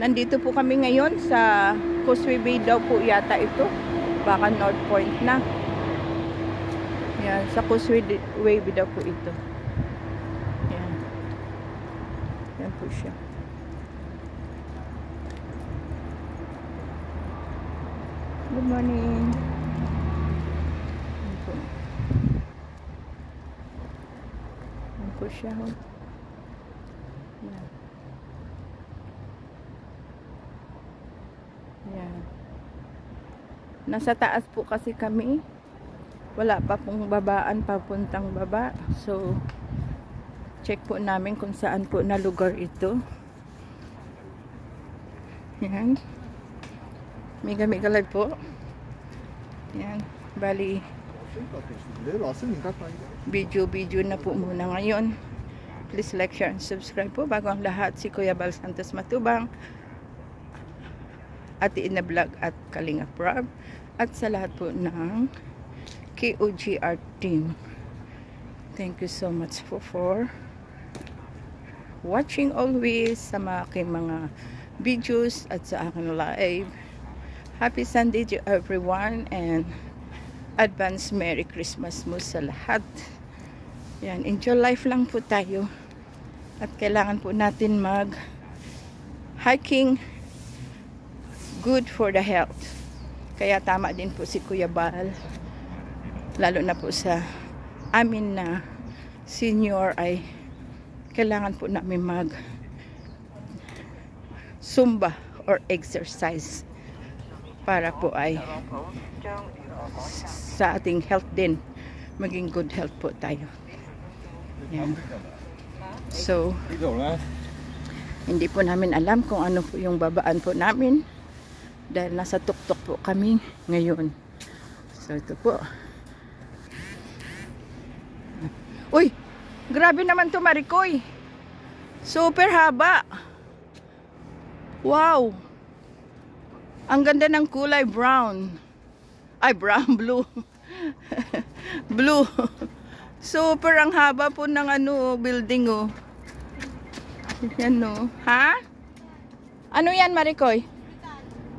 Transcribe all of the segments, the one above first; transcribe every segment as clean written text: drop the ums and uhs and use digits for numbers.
Nandito po kami ngayon sa Causeway Bay daw po yata ito. Baka North Point na. Yan, sa Causeway Bay daw po ito. Yan. Yan po siya. Good morning. Yan po. Yan po siya. Yan. Yan. Nasa taas po kasi kami. Wala pa pong babaan papuntang baba. So, check po namin kung saan po na lugar ito. Yan. May gamigalay po. Yan. Bali, video na po muna ngayon. Please like, share, and subscribe po. Bago ang lahat, si Kuya Bal Santos Matubang, Ate Ina Vlog at Kalinga Prab, at sa lahat po ng KOGR team. Thank you so much for watching always sa aking mga videos at sa aking live. Happy Sunday to everyone and advance Merry Christmas mo sa lahat. Yan, enjoy life lang po tayo. At kailangan po natin mag hiking. Good for the health. Kaya tama din po si Kuya Bal. Lalo na po sa amin na senior ay kailangan po namin mag Zumba or exercise para po ay sa ating health din, maging good health po tayo. Yan. So, hindi po namin alam kung ano po yung babaan po namin dahil nasa tuktok po kami ngayon. So, ito po. Uy! Grabe naman to, Marikoy! Super haba! Wow! Ang ganda ng kulay brown. Ay, brown, blue. Blue. Super ang haba po ng ano, building oh. Yan oh. Ha? Ano yan, Marikoy?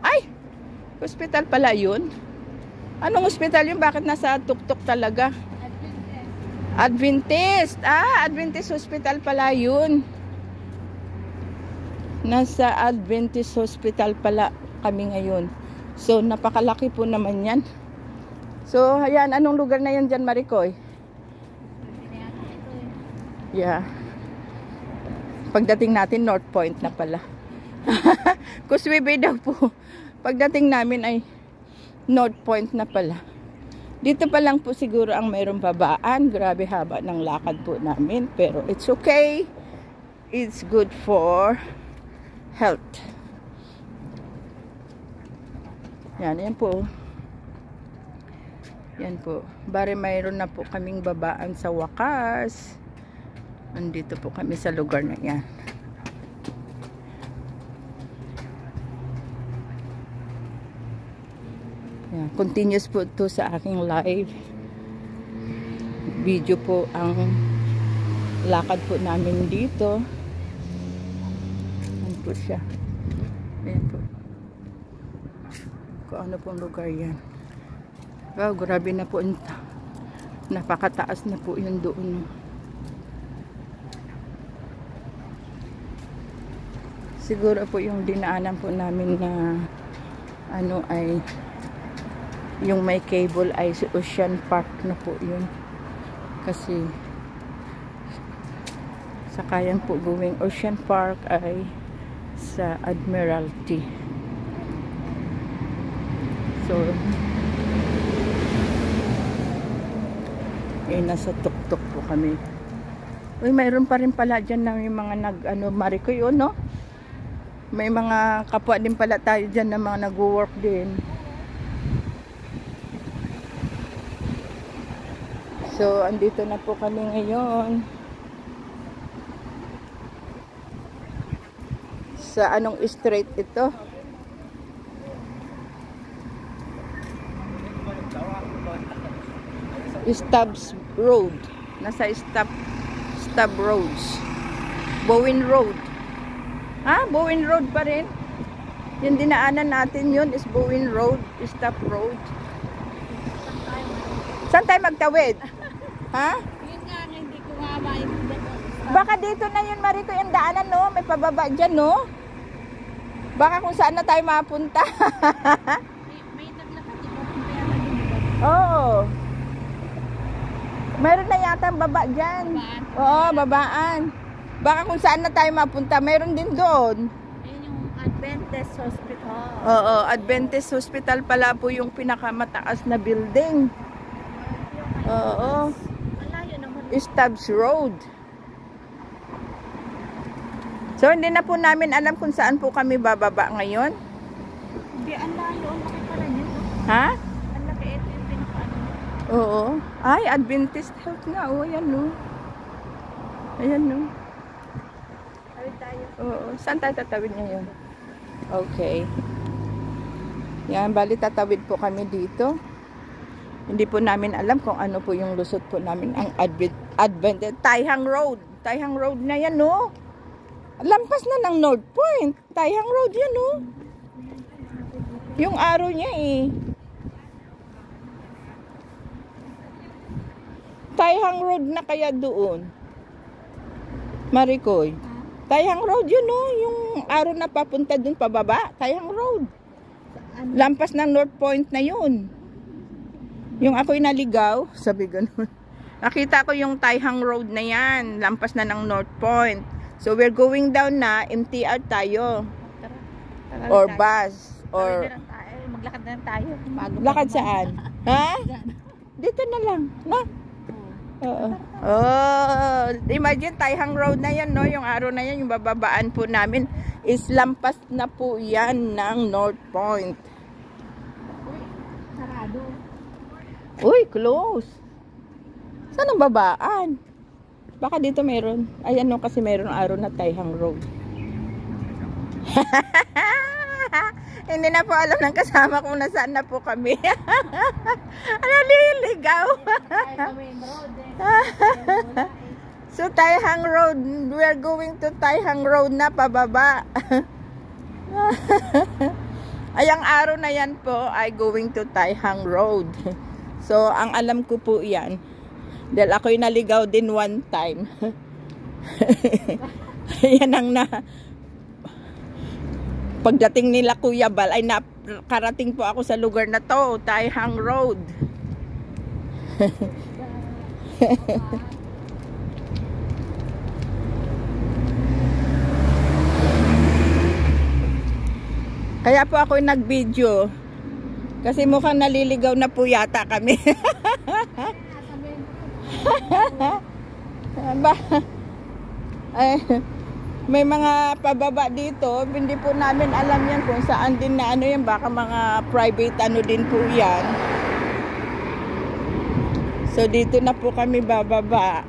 Ay! Hospital pala yun. Anong hospital yun? Bakit nasa tuktok talaga? Adventist. Ah, Adventist Hospital pala yun. Nasa Adventist Hospital pala kami ngayon. So, napakalaki po naman yan. So, ayan. Anong lugar na yan dyan, Marikoy? Yeah. Pagdating natin, North Point na pala. Causeway Bay daw po. Pagdating namin ay North Point na pala. Dito pa lang po siguro ang mayroong babaan. Grabe haba ng lakad po namin. Pero it's okay. It's good for health. Yan, yan po. Yan po. Bari mayroon na po kaming babaan sa wakas. Nandito po kami sa lugar na yan. Yan. Continuous po ito sa aking live. Video po ang lakad po namin dito. Yan po siya. Yan po. Kung ano pong lugar yan. Wow, grabe na po. Napakataas na po yun doon. Siguro po yung dinaanan po namin na ano ay yung may cable ay si Ocean Park na po yun. Kasi sakayan po going Ocean Park ay sa Admiralty. So, nasa tuktok po kami. Uy, mayroon pa rin pala dyan na may mga Marikoy, no? May mga kapwa din pala tayo dyan na mga nag-work din. So, andito na po kami ngayon. Sa anong street ito? Stubbs Road. Nasa Stubb Roads. Bowen Road. Ah, Bowen Road pa rin. Yung dinaanan natin yun is Bowen Road, Stop Road. Saan tayo magtawid? Ha? Yun nga, hindi ko nga maintindihan. Baka dito na yun, Mariko, yung daanan, no? May pababa dyan, no? Baka kung saan na tayo mapunta. May naglakad, di ba? Oo. Meron na yata ang baba dyan. Babaan? Oo, babaan. Baka kung saan na tayo mapunta, meron din doon. Ayun yung Adventist Hospital. Oo, Adventist Hospital pala po yung pinakamataas na building. Oo. Malayo naman. Stubbs Road. So, hindi na po namin alam kung saan po kami bababa ngayon. Hindi, ang layo. Ang laki pala niya. Ha? Ang laki. Ito yung pinakaano. Oo. Ay, Adventist Health nga. Oh, ayan, no. Ayan, no. Tawid tayo. Oo. Saan tayo tatawid ngayon? Okay. Yan, bali tatawid po kami dito. Hindi po namin alam kung ano po yung lusot po namin. Ang Adventist. Taihang Road. Taihang Road na yan, no. Lampas na ng North Point. Taihang Road yan, no. Yung araw niya, eh. Taihang Road na kaya doon. Marikoy. Taihang Road yun, no. Yung araw na papunta doon pababa. Taihang Road. Lampas ng North Point na yun. Yung ako'y naligaw, sabi ganun. Nakita ko yung Taihang Road na yan. Lampas na ng North Point. So we're going down na, MTR tayo. Tara. Or bus. Or Maglakad na lang tayo. lakad saan? Ha? Dito na lang. No? Oo. Oh, imagine Taihang Road na yan, no? Yung araw na yan, yung bababaan po namin is lampas na po yan ng North Point. Sarado. Uy, close. Saan ang babaan? Baka dito meron. Ayan, no, kasi meron araw na Taihang Road. Hindi na po alam ng kasama kung nasaan na po kami. Naliligaw. So, Taihang Road. We are going to Taihang Road na pababa. Ay, ang araw na yan po ay going to Taihang Road. So, ang alam ko po yan. Dahil ako'y naligaw din one time. Yan ang na... Pagdating nila Kuya Bal, ay nakarating po ako sa lugar na to, Taihang Road. Kaya po ako'y nag-video. Kasi mukhang naliligaw na po yata kami. May mga pababa dito, hindi po namin alam yan kung saan din na ano yan, baka mga private ano din po yan. So dito na po kami bababa.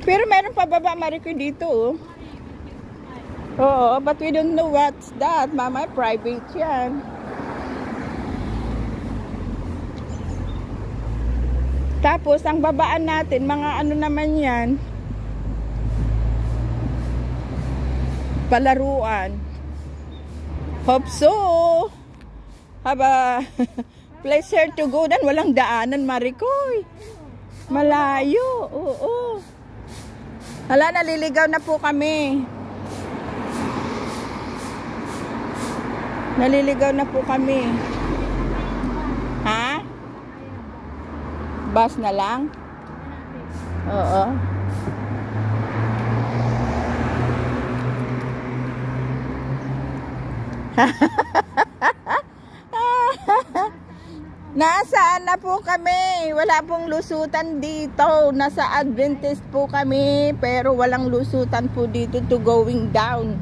Pero meron pababa, Mariko, dito, oh. Oo, but we don't know what's that. Mama, private yan. Tapos, ang babaan natin, mga ano naman yan, palaruan. Hope so. Have a pleasure to go. Dan, walang daanan, Marikoy. Malayo. Oo. Hala, naliligaw na po kami. Naliligaw na po kami. Ha? Bus na lang? Oo. Nasaan na po kami? Wala pong lusutan dito. Nasa Adventist po kami, pero walang lusutan po dito to going down.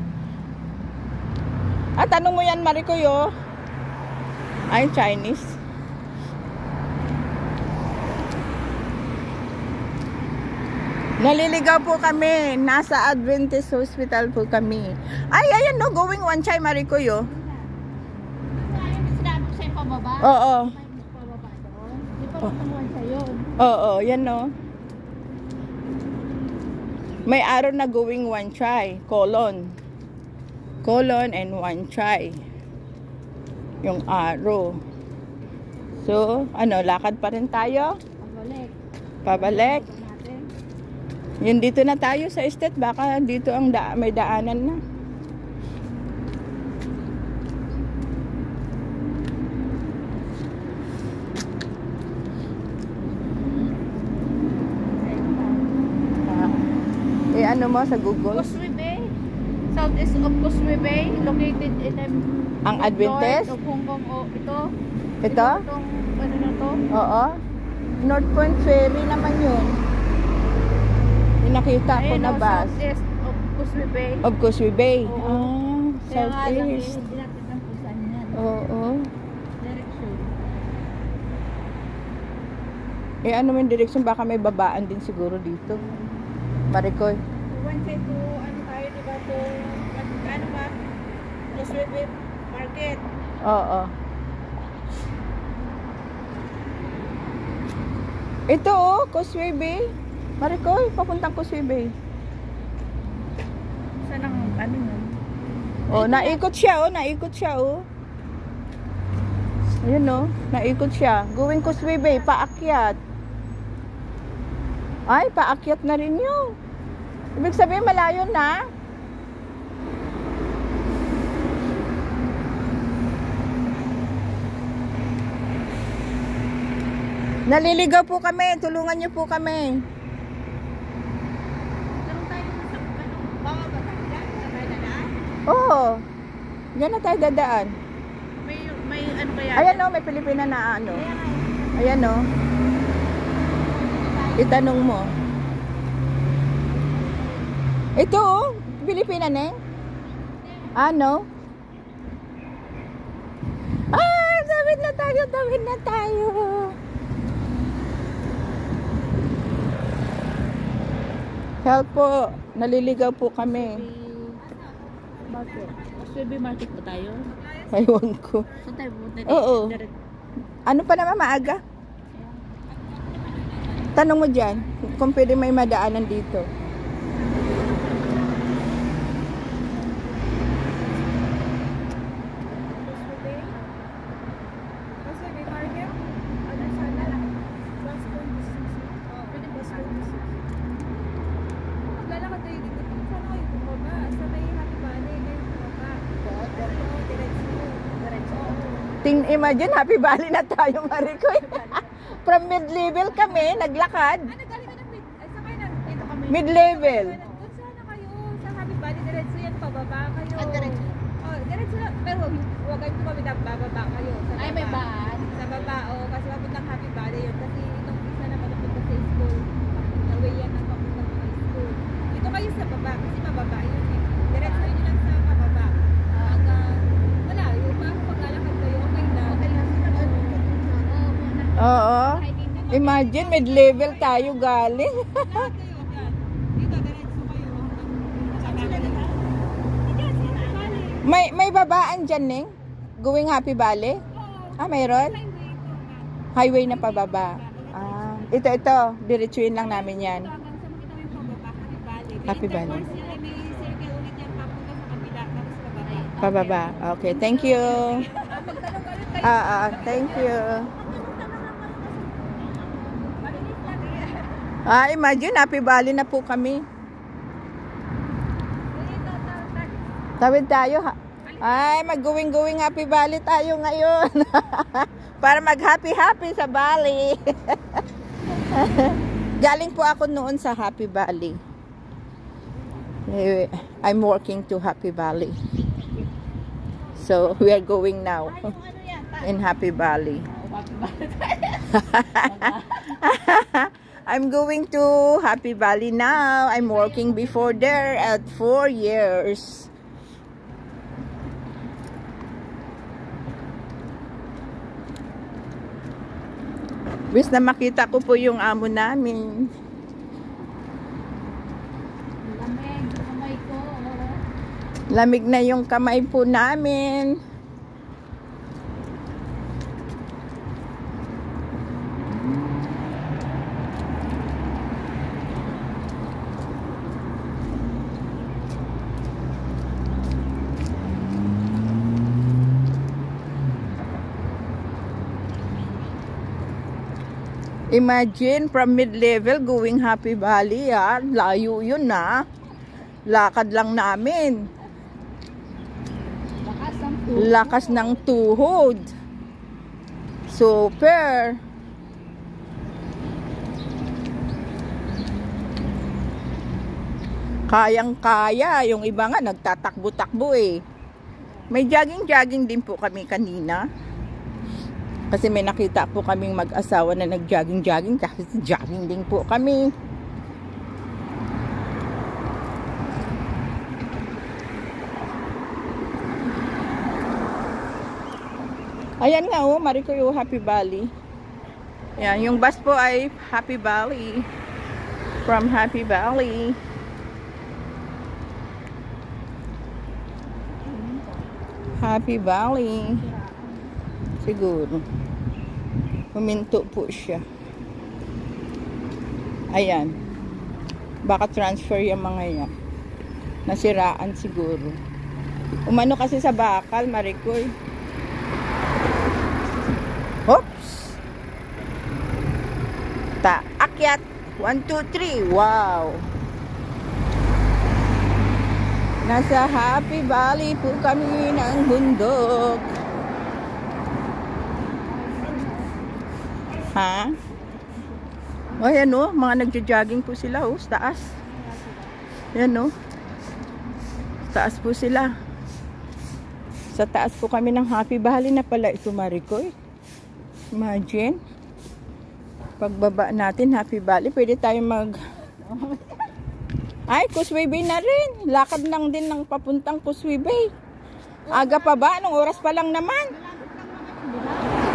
At tanong mo yan, Marikoy, oh. Ay, Chinese. Naliligaw po kami. Nasa Adventist Hospital po kami. Ay, ayan, no. Going one chai, Marikoy, oh. Sinabi ko sa'yo pababa? Oo. Pababa doon? Di pa matanguan sa'yo. Oo, yan, no. May araw na going one try. Colon. Colon and one try. Yung araw. So, ano, lakad pa rin tayo? Pabalik. Pabalik. Natin. Yun, dito na tayo sa estate. Baka dito ang may daanan na. Ano mo sa Google? Causeway Bay. Southeast of Causeway Bay. Located in Ang Adventist? North of Hong Kong. Oh, ito. Ito? Itong, ano na to? Oo. North Point Ferry naman yun. Yung nakita ko Ayun, na oh, bus. Southeast of Causeway Bay. Of Causeway Bay. Oo. Kaya nga lang, Southeast. hindi natin ang kung saan yan. Oo. Direction. Ano mo yung direction? Baka may babaan din siguro dito. Marikoy. One side to, ano tayo, diba, to, ano ba? Causeway Bay Market. Oo. Ito oh, Causeway Bay. Marikoy, papuntang Causeway Bay. Saan ang, ano yun? Oh, naikot siya oh, naikot siya oh. Ayun oh, naikot siya. Going Causeway Bay, paakyat. Ay, paakyat na rin yun. Ibig sabihin, malayo na. Naliligaw po kami. Tulungan niyo po kami. Tanong tayo sa baka ba tayo dyan? Sa tayo dadaan? Oo. Diyan na tayo dadaan. May ano kaya? Ayan oh, may Pilipina na ano. Ayan oh. Itanong mo. Ito oh, Pilipina na eh. Ano? Ah, tawid na tayo, tawid na tayo. Help po, naliligaw po kami. Bakit? Causeway Market ba tayo? Aywan ko. Saan tayo pupunta? Oo. Ano pa naman maaga? Tanong mo dyan, kung pwede may madaanan dito. Imagine, Happy Valley na tayo, Marikoy. From mid-level kami, naglakad. Ano, galing ka ng sakay na dito kami. Mid-level. Doon sana kayo, sa Happy Valley, diretso yan, pababa kayo. Diretso? Oh, diretso na, pero huwag kayo kami bababa kayo. Sa Ay, may baba. baan? Sa baba, oh, kasi papuntang Happy Valley yun. Kasi itong isa na papunta sa school. The way yan ang papuntang mga school. Dito kayo sa baba, kasi mababa yun eh. Diretso yun lang sa pababa. Hanggang, wala, yung mga paglalakad kayo, okay na. Okay lang. Oo. Imagine, mid-level tayo galing. Lahat kayo dyan. Dito, diretso kayo. May babaan dyan, Ning? Going Happy Valley? Ah, mayroon? Highway na pababa. Ah, ito. Diretsuin lang namin yan. Hanggang sa makita mo yung pababa, Happy Valley. May circle ulit yan papunta sa kabila, tapos pababa. Pababa. Okay, thank you. Magtanong ka ulit kayo. Thank you. Malinis lang eh. Ah, imagine, Happy Valley na po kami. Tawid tayo. Ay, mag-going Happy Valley tayo ngayon. Para mag-happy sa Valley. Galing po ako noon sa Happy Valley. I'm working to Happy Valley. So, we are going now in Happy Valley. I'm going to Happy Valley now. I'm working before there at 4 years. Wish na makita ko po yung amo namin. Lamig, kamay ko. Lamig na yung kamay po namin. Imagine, from mid-level going Happy Valley, ah. Layo yun, ah. Lakad lang namin. Lakas ng tuhod. Super. Kayang-kaya. Yung iba nga, nagtatakbo-takbo eh. May jogging-jogging din po kami kanina. Kasi may nakita po kaming mag-asawa na nag-jogging-jogging. Kasi jogging din po kami. Ayan nga oh, Maricoy Happy Valley. Ayan, yung bus po ay Happy Valley. From Happy Valley. Happy Valley. Siguro. Huminto po siya. Ayan. Baka transfer yung mga yan. Nasiraan siguro. Umano kasi sa bakal, Maricoy. Oops! Akyat! 1, 2, 3. Wow! Nasa Happy Valley po kami ng bundok. Ha? O, yan o. Mga nagja-jogging po sila o. Sa taas. Yan o. Taas po sila. Sa taas po kami ng Happy Valley na pala ito, Maricoy. Imagine. Pagbaba natin, Happy Valley. Pwede tayo Ay, Causeway Bay na rin. Lakad lang din ng papuntang Causeway Bay. Aga pa ba? Anong oras pa lang naman?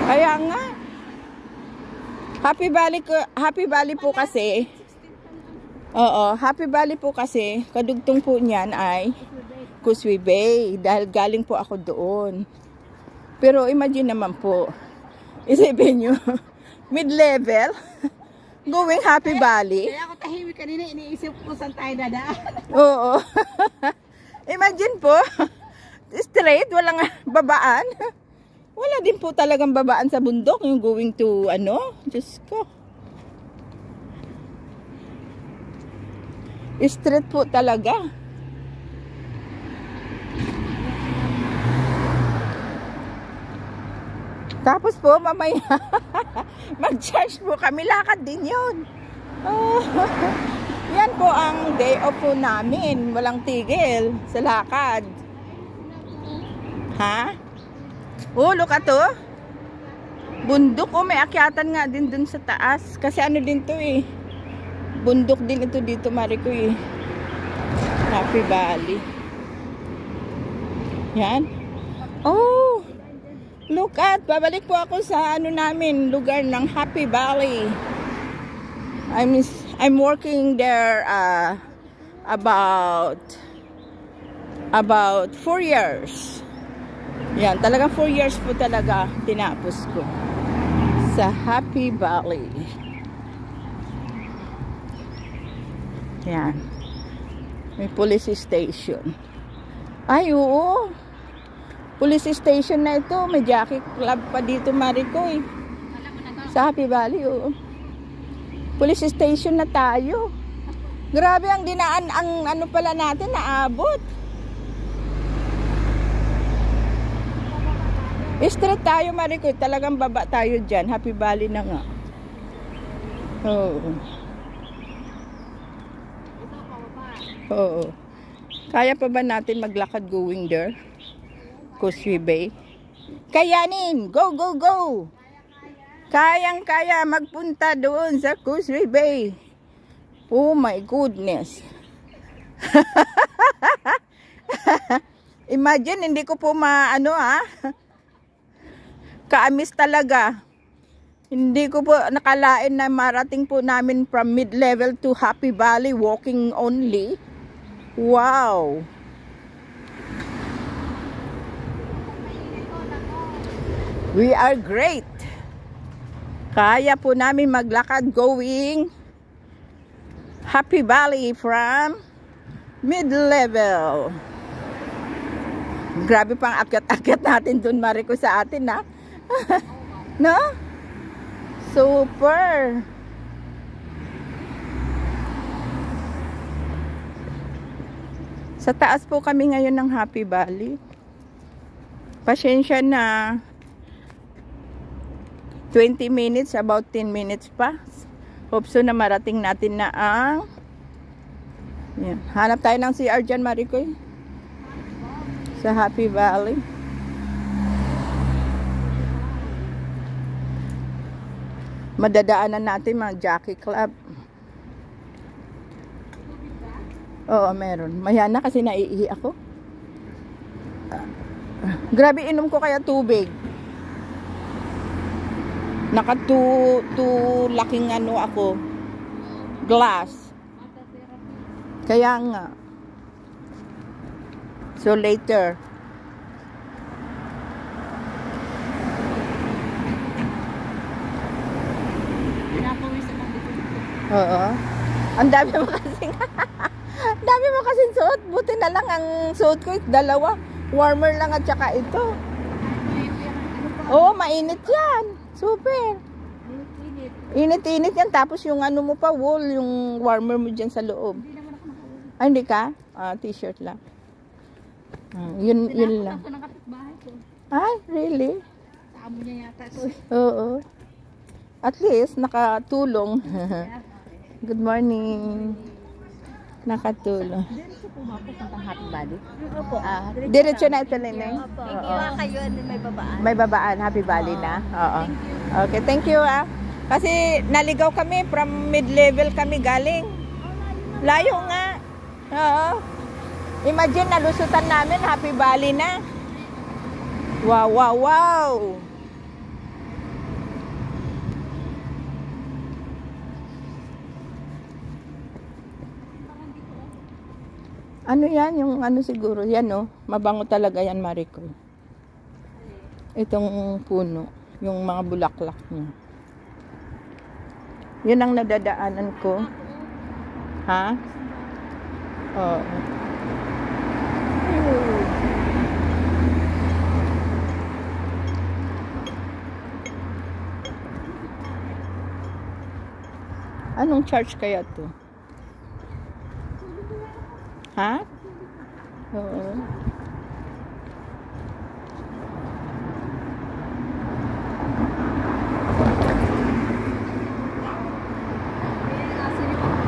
Kaya nga. Happy Valley po kasi. Oo, Happy Valley po kasi. Kadugtong po niyan ay Causeway Bay. Dahil galing po ako doon. Pero imagine naman po. Isipin nyo. Mid-level. Going Happy Valley. Kaya ako tahimik kanina, iniisip ko saan tayo dadaan. Oo. Imagine po, straight, walang babaan. Wala din po talagang babaan sa bundok, yung going to, Diyos ko. Straight po talaga. Tapos po, mamaya, mag-charge po kami. Lakad din yun. Oh, yan po ang day off po namin. Walang tigil sa lakad. Ha? Oh, look at to. Bundok. Oh, may akyatan nga din dun sa taas. Kasi ano din to eh. Bundok din ito dito, Maricoy. Happy Valley. Yan. Oh, look at, babalik po ako sa namin, lugar ng Happy Valley. I'm working there about 4 years. Yan, talagang 4 years po talaga tinapos ko sa Happy Valley. Yan. May police station. Ay, oo. Police station na ito. May jockey club pa dito, Maricoy. Sa Happy Valley, oo. Police station na tayo. Grabe ang dinaan, ang pala natin, naabot. Straight tayo, Maricoy. Talagang baba tayo dyan. Happy Valley na nga. Oo. Oo. Kaya pa ba natin maglakad going there? Causeway Bay. Kayanin! Go, go, go! Kayang-kaya magpunta doon sa Causeway Bay. Oh my goodness. Imagine, hindi ko po kaamis talaga. Hindi ko po nakalain na marating po namin from mid-level to Happy Valley walking only. Wow! We are great. Kaya po namin maglakad going Happy Valley from mid-level. Grabe pang akyat-akyat natin dun, Maricoy, sa atin, ha? No? Super! Sa taas po kami ngayon ng Happy Valley. Pasensya na. 20 minutes, about 10 minutes pa. Hope so na marating natin na ang... Yan. Hanap tayo ng CR dyan, Maricoy. Sa Happy Valley. Madadaanan natin mga Jockey Club. Oo, meron. Maya na kasi naiihi ako. Grabe, inom ko kaya tubig. Naka two laking ano ako. Glass. Kaya nga. So later. Oo. Ang dami mo kasing dami mo kasing suot. Buti na lang ang suot ko dalawa. Warmer lang at saka ito. Oo, mainit yan. Super. Init-init yan. Tapos yung ano mo pa, wool, yung warmer mo dyan sa loob. Ay, hindi ka? T-shirt lang. Yun lang. Ay, really? Sa amo niya yata ito. Oo. At least, nakatulong. Good morning. Nakatulong. Diretso po ba po sa Happy Valley? Opo. Diretso na ito, Leneng. Thank you. Kayo may babaan. May babaan, Happy Valley na. Oo. Okay, thank you Kasi naligaw kami from mid-level kami galing. Layo nga. Oo. Imagine nalusutan namin Happy Valley na. Wow, wow, wow. Ano yan? Yung ano siguro? Yan mabango talaga yan, Maricoy. Itong puno. Yung mga bulaklak niya. Yun ang nadadaanan ko. Ha? Oo. Anong church kaya to? Ha? Oo.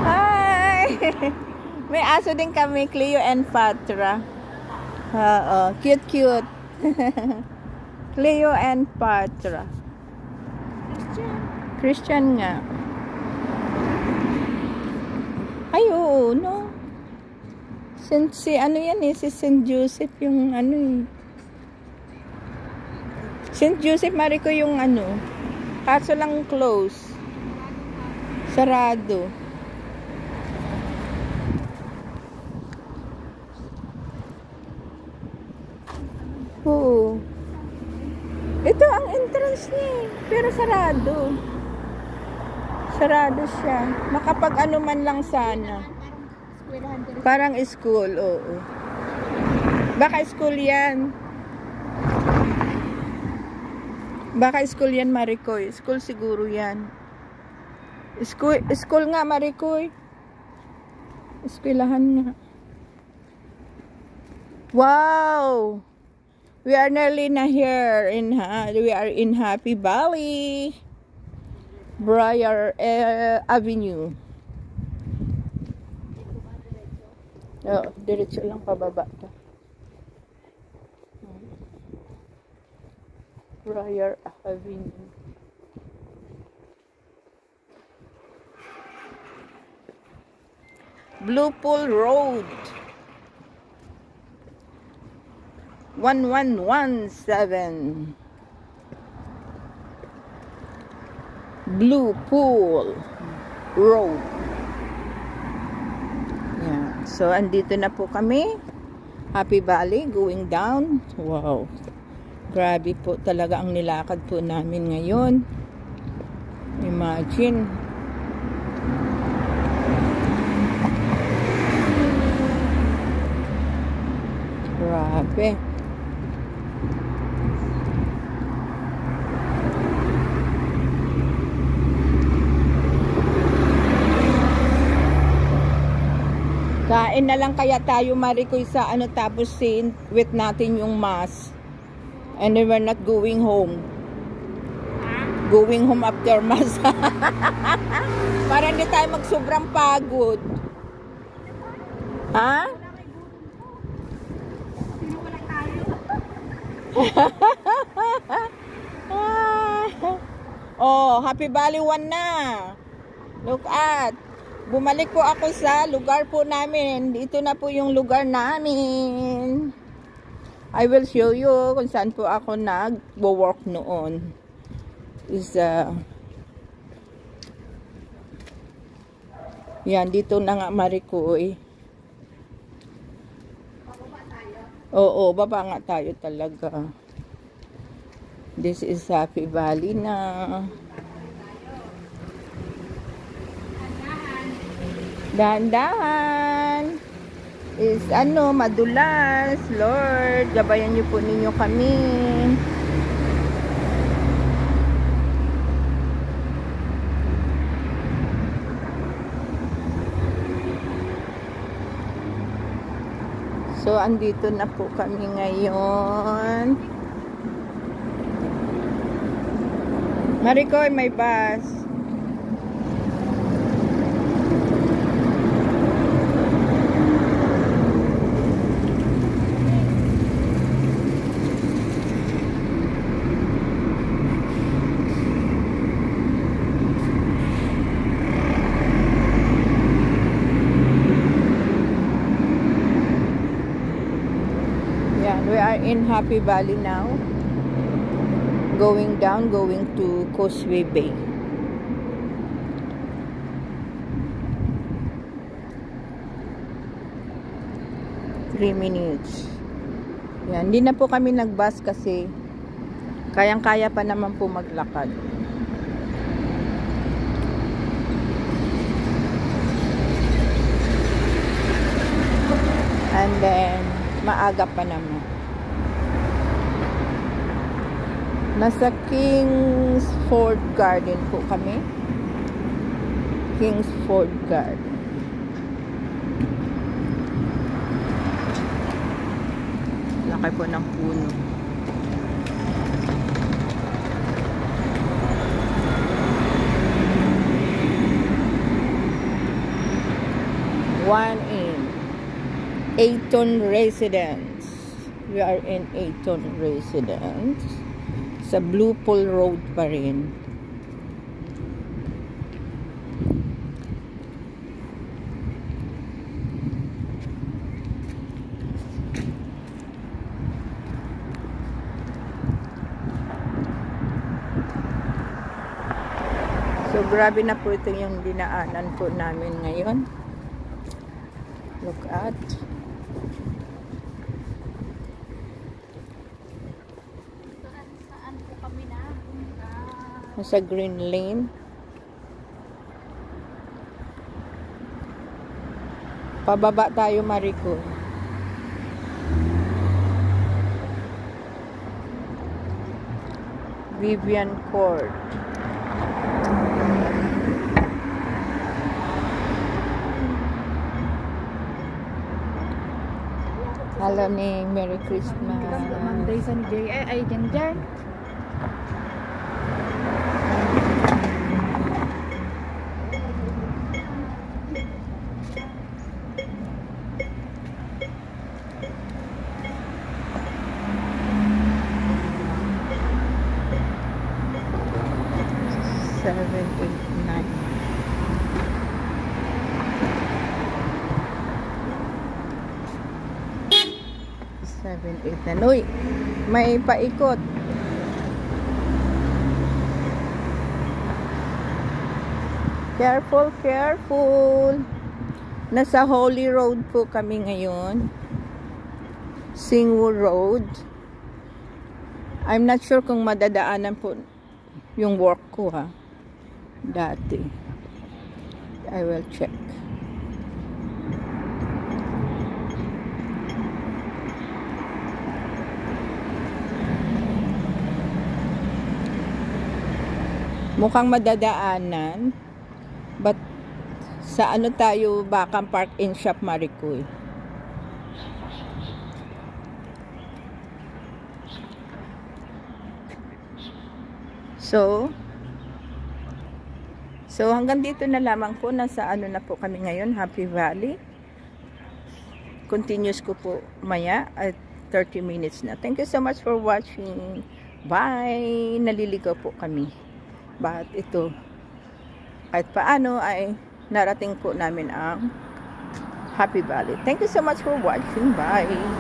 Hi! May aso din kami, Cleo and Patra. Oo, cute. Cleo and Patra. Christian nga. Ay, oo, no? Si ano yan si St. Joseph yung St. Joseph, Marico, yung kaso lang close. Sarado. Oo. Ito ang entrance niya pero sarado. Sarado siya. Makapag man lang sana. Parang school, oo. Baka school yan. Maricoy. School siguro yan. School nga, Maricoy. Eskwelahan nga. Wow! We are nearly na here. We are in Happy Valley. Briar Avenue. Oo, diretso lang pababa to. Briar Avenue. Blue Pool Road. 1117. Blue Pool Road. Yeah. So, andito na po kami. Happy Valley, going down. Wow. Grabe po talaga ang nilakad po namin ngayon. Imagine. Grabe. Kain na lang kaya tayo, Maricoy, sa ano, tapos wait natin yung mass. And then we're not going home. Going home after mass. Para hindi tayo magsobrang pagod. Ha? Oh, Happy Valley 1 na. Look at. Bumalik po ako sa lugar po namin. Dito na po yung lugar namin. I will show you kung saan po ako nag-work noon. Yan, dito na nga, Maricoy. Oo, baba nga tayo talaga. This is Happy Valley na. Dahan-dahan. Is ano, madulas. Lord, gabayan niyo po ninyo kami. So, andito na po kami ngayon. Maricoy, may bus. We are in Happy Valley now. Going down, going to Causeway Bay. Three minutes. Yan, hindi na po kami nag-bus kasi kayang-kaya pa naman po maglakad. And then, maaga pa naman. Nasa Kingsford Garden po kami. Kingsford Garden. Laki po ng puno. One in Ayton Residence. We are in Ayton Residence. Sa Blue Pool Road pa rin. So, grabe na po ito yung dinaanan po namin ngayon. Look at. Sa Green Lane. Pababa tayo, Maricoy. Vivian Court. Hello ni Merry Christmas. Monday sa ni Jay. Ay, dyan. Uy, may paikot. Careful, careful. Nasa Holy Road po kami ngayon. Singwood Road. I'm not sure kung madadaanan po yung work ko, ha. Dati. I will check. Mukhang madadaanan, but Sa ano tayo, Bakang Park in Shop Maricoy. So hanggang dito na lamang po, nasa ano na po kami ngayon, Happy Valley. Continuous ko po maya at 30 minutes na. Thank you so much for watching. Bye! Naliligaw po kami. Bakit ito? At paano ay narating po namin ang Happy Valley. Thank you so much for watching. Bye!